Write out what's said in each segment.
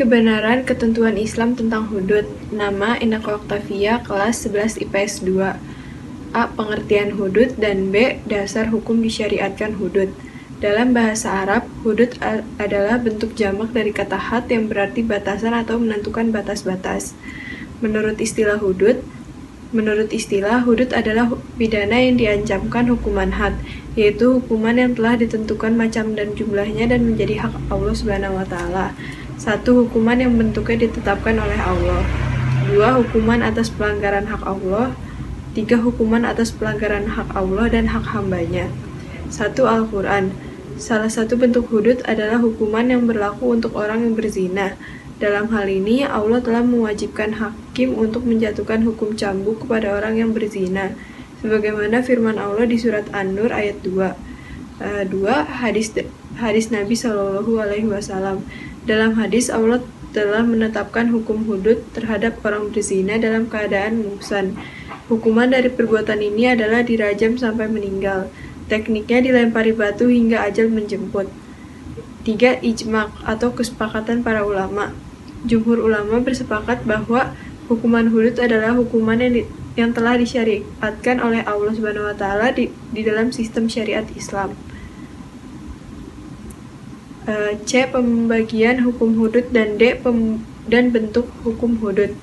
kebenaran ketentuan Islam tentang hudud. Nama Inaka Oktavia, kelas 11 IPS 2. A. Pengertian hudud, dan B. Dasar hukum disyariatkan hudud. Dalam bahasa Arab, hudud adalah bentuk jamak dari kata had yang berarti batasan atau menentukan batas-batas. Menurut istilah, hudud adalah pidana yang diancamkan hukuman had, yaitu hukuman yang telah ditentukan macam dan jumlahnya dan menjadi hak Allah SWT. 1. Hukuman yang bentuknya ditetapkan oleh Allah. 2. Hukuman atas pelanggaran hak Allah. 3. Hukuman atas pelanggaran hak Allah dan hak hambanya. 1. Al-Quran. Salah satu bentuk hudud adalah hukuman yang berlaku untuk orang yang berzina. Dalam hal ini, Allah telah mewajibkan hakim untuk menjatuhkan hukum cambuk kepada orang yang berzina, sebagaimana firman Allah di surat An-Nur ayat 2. 2. Hadis Nabi SAW. Dalam hadis, Allah telah menetapkan hukum hudud terhadap orang berzina dalam keadaan muhsan. Hukuman dari perbuatan ini adalah dirajam sampai meninggal. Tekniknya dilempari batu hingga ajal menjemput. 3. Ijma' atau kesepakatan para ulama. Jumhur ulama bersepakat bahwa hukuman hudud adalah hukuman yang telah disyariatkan oleh Allah SWT di dalam sistem syariat Islam. C. Pembagian hukum hudud, dan D. Dan bentuk hukum hudud.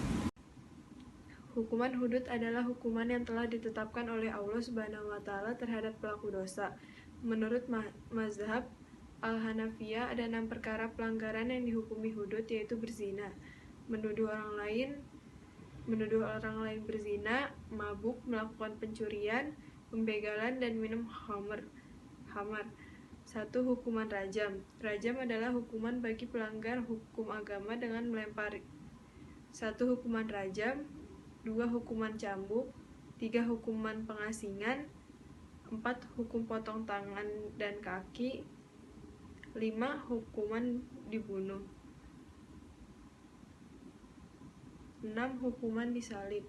Hukuman hudud adalah hukuman yang telah ditetapkan oleh Allah SWT terhadap pelaku dosa. Menurut mazhab Al-Hanafiyah, ada 6 perkara pelanggaran yang dihukumi hudud, yaitu berzina, menuduh orang lain berzina, mabuk, melakukan pencurian, pembegalan, dan minum khamar. 1. Hukuman rajam. Rajam adalah hukuman bagi pelanggar hukum agama dengan melempari. 1. Hukuman rajam. 2. Hukuman cambuk. 3. Hukuman pengasingan. 4. Hukum potong tangan dan kaki. 5. Hukuman dibunuh. 6. Hukuman disalib.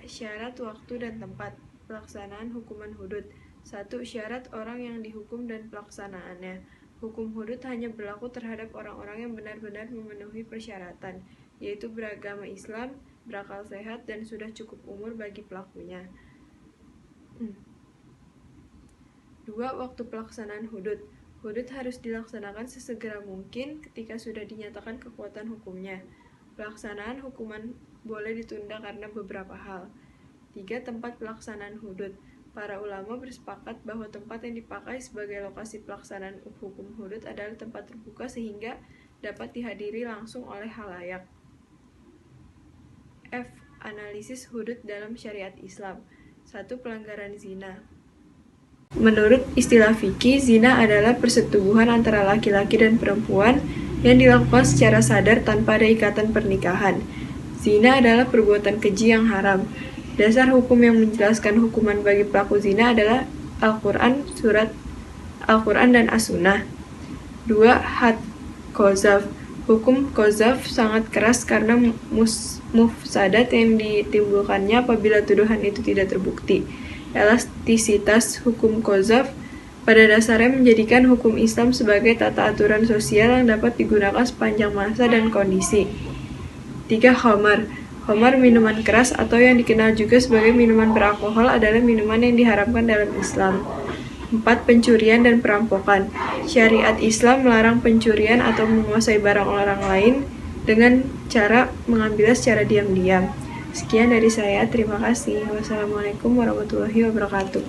Syarat, waktu, dan tempat pelaksanaan hukuman hudud. 1. Syarat orang yang dihukum dan pelaksanaannya. Hukum hudud hanya berlaku terhadap orang-orang yang benar-benar memenuhi persyaratan, yaitu beragama Islam, berakal sehat, dan sudah cukup umur bagi pelakunya. 2. Waktu pelaksanaan hudud. Hudud harus dilaksanakan sesegera mungkin ketika sudah dinyatakan kekuatan hukumnya. Pelaksanaan hukuman boleh ditunda karena beberapa hal. 3. Tempat pelaksanaan hudud. Para ulama bersepakat bahwa tempat yang dipakai sebagai lokasi pelaksanaan hukum hudud adalah tempat terbuka sehingga dapat dihadiri langsung oleh khalayak. F. Analisis hudud dalam syariat Islam. 1. Pelanggaran zina. Menurut istilah fikih, zina adalah persetubuhan antara laki-laki dan perempuan yang dilakukan secara sadar tanpa ada ikatan pernikahan. Zina adalah perbuatan keji yang haram. Dasar hukum yang menjelaskan hukuman bagi pelaku zina adalah Al-Quran, surat Al-Quran dan As-Sunnah. 2. Had qazaf. Hukum qazaf sangat keras karena mufsadat yang ditimbulkannya apabila tuduhan itu tidak terbukti. Elastisitas hukum qazaf pada dasarnya menjadikan hukum Islam sebagai tata aturan sosial yang dapat digunakan sepanjang masa dan kondisi. 3. Khamar. Khamar, minuman keras atau yang dikenal juga sebagai minuman beralkohol, adalah minuman yang diharamkan dalam Islam. 4. Pencurian dan perampokan. Syariat Islam melarang pencurian atau menguasai barang orang lain dengan cara mengambilnya secara diam-diam. Sekian dari saya, terima kasih. Wassalamualaikum warahmatullahi wabarakatuh.